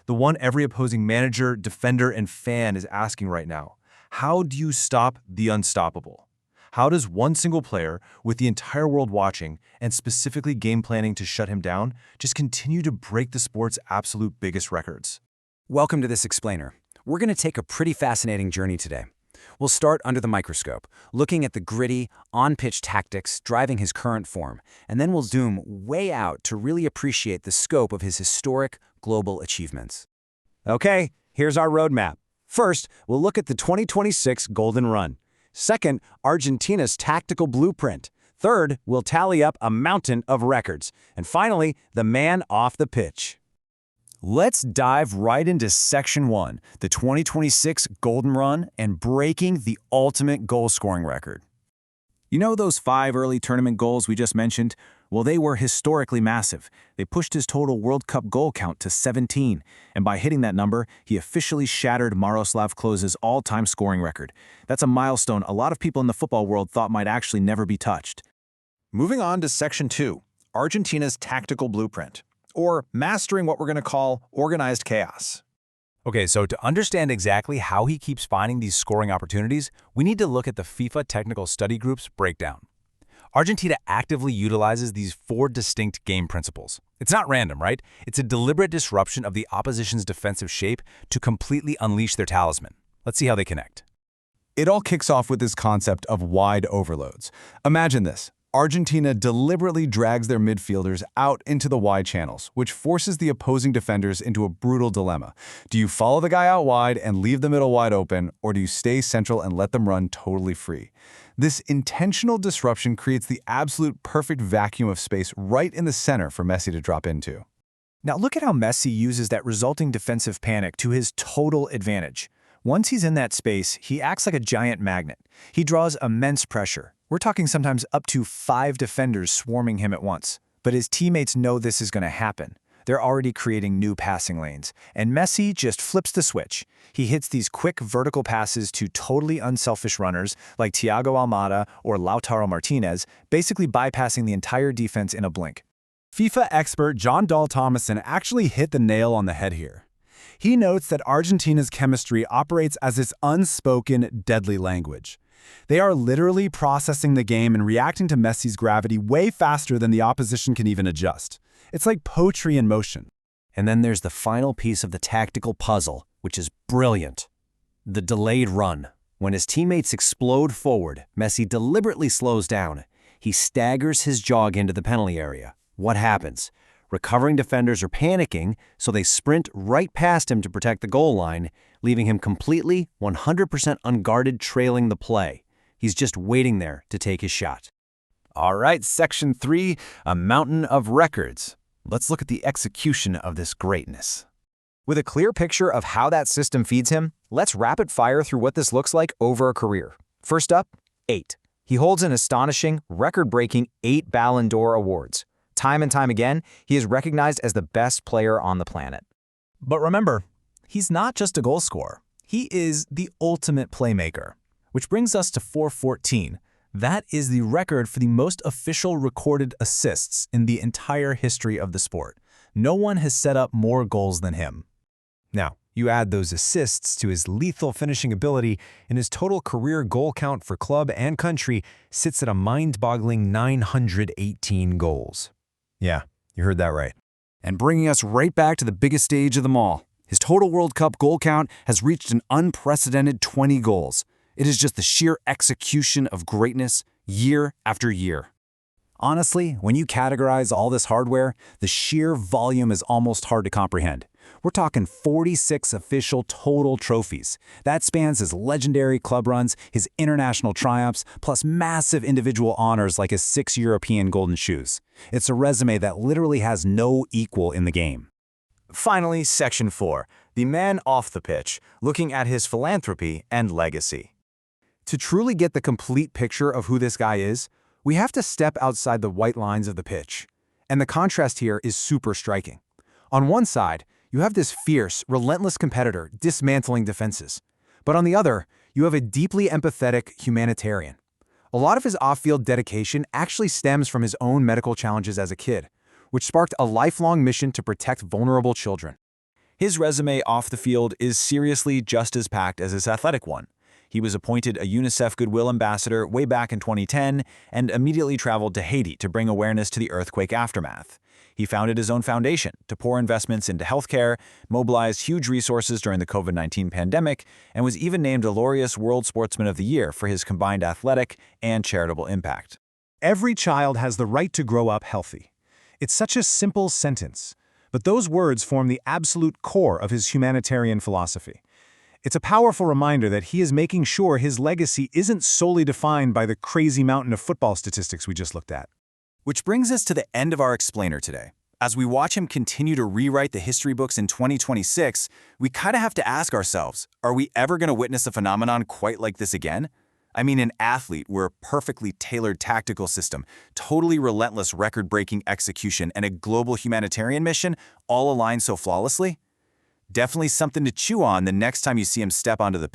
the one every opposing manager, defender, and fan is asking right now. How do you stop the unstoppable? How does one single player, with the entire world watching, and specifically game planning to shut him down, just continue to break the sport's absolute biggest records? Welcome to this explainer. We're going to take a pretty fascinating journey today. We'll start under the microscope, looking at the gritty, on-pitch tactics driving his current form, and then we'll zoom way out to really appreciate the scope of his historic global achievements. Okay, here's our roadmap. First, we'll look at the 2026 Golden Run. Second, Argentina's tactical blueprint. Third, we'll tally up a mountain of records. And finally, the man off the pitch. Let's dive right into Section 1, the 2026 Golden Run and breaking the ultimate goal-scoring record. You know those 5 early tournament goals we just mentioned? Well, they were historically massive. They pushed his total World Cup goal count to 17, and by hitting that number, he officially shattered Miroslav Klose's all-time scoring record. That's a milestone a lot of people in the football world thought might actually never be touched. Moving on to Section 2, Argentina's tactical blueprint, or mastering what we're going to call organized chaos. Okay, so to understand exactly how he keeps finding these scoring opportunities, we need to look at the FIFA Technical Study Group's breakdown. Argentina actively utilizes these 4 distinct game principles. It's not random, right? It's a deliberate disruption of the opposition's defensive shape to completely unleash their talisman. Let's see how they connect. It all kicks off with this concept of wide overloads. Imagine this. Argentina deliberately drags their midfielders out into the wide channels, which forces the opposing defenders into a brutal dilemma. Do you follow the guy out wide and leave the middle wide open, or do you stay central and let them run totally free? This intentional disruption creates the absolute perfect vacuum of space right in the center for Messi to drop into. Now look at how Messi uses that resulting defensive panic to his total advantage. Once he's in that space, he acts like a giant magnet. He draws immense pressure. We're talking sometimes up to 5 defenders swarming him at once. But his teammates know this is going to happen. They're already creating new passing lanes. And Messi just flips the switch. He hits these quick vertical passes to totally unselfish runners like Thiago Almada or Lautaro Martinez, basically bypassing the entire defense in a blink. FIFA expert John Dahl Thomason actually hit the nail on the head here. He notes that Argentina's chemistry operates as its unspoken, deadly language. They are literally processing the game and reacting to Messi's gravity way faster than the opposition can even adjust. It's like poetry in motion. And then there's the final piece of the tactical puzzle, which is brilliant. The delayed run. When his teammates explode forward, Messi deliberately slows down. He staggers his jog into the penalty area. What happens? Recovering defenders are panicking, so they sprint right past him to protect the goal line, leaving him completely 100% unguarded trailing the play. He's just waiting there to take his shot. All right, Section 3, a mountain of records. Let's look at the execution of this greatness. With a clear picture of how that system feeds him, let's rapid fire through what this looks like over a career. First up, 8. He holds an astonishing, record-breaking 8 Ballon d'Or awards. Time and time again, he is recognized as the best player on the planet. But remember, he's not just a goal scorer. He is the ultimate playmaker. Which brings us to 414. That is the record for the most official recorded assists in the entire history of the sport. No one has set up more goals than him. Now, you add those assists to his lethal finishing ability, and his total career goal count for club and country sits at a mind-boggling 918 goals. Yeah, you heard that right. And bringing us right back to the biggest stage of them all, his total World Cup goal count has reached an unprecedented 20 goals. It is just the sheer execution of greatness year after year. Honestly, when you categorize all this hardware, the sheer volume is almost hard to comprehend. We're talking 46 official total trophies. That spans his legendary club runs, his international triumphs, plus massive individual honors like his 6 European golden shoes. It's a resume that literally has no equal in the game. Finally, Section 4, the man off the pitch, looking at his philanthropy and legacy. To truly get the complete picture of who this guy is, we have to step outside the white lines of the pitch. And the contrast here is super striking. On one side, you have this fierce, relentless competitor dismantling defenses. But on the other, you have a deeply empathetic humanitarian. A lot of his off-field dedication actually stems from his own medical challenges as a kid, which sparked a lifelong mission to protect vulnerable children. His resume off the field is seriously just as packed as his athletic one. He was appointed a UNICEF Goodwill Ambassador way back in 2010 and immediately traveled to Haiti to bring awareness to the earthquake aftermath. He founded his own foundation to pour investments into healthcare, mobilized huge resources during the COVID-19 pandemic, and was even named a Laureus World Sportsman of the Year for his combined athletic and charitable impact. Every child has the right to grow up healthy. It's such a simple sentence, but those words form the absolute core of his humanitarian philosophy. It's a powerful reminder that he is making sure his legacy isn't solely defined by the crazy mountain of football statistics we just looked at. Which brings us to the end of our explainer today. As we watch him continue to rewrite the history books in 2026, we kind of have to ask ourselves, are we ever going to witness a phenomenon quite like this again? I mean, an athlete where a perfectly tailored tactical system, totally relentless record-breaking execution, and a global humanitarian mission all align so flawlessly? Definitely something to chew on the next time you see him step onto the pitch.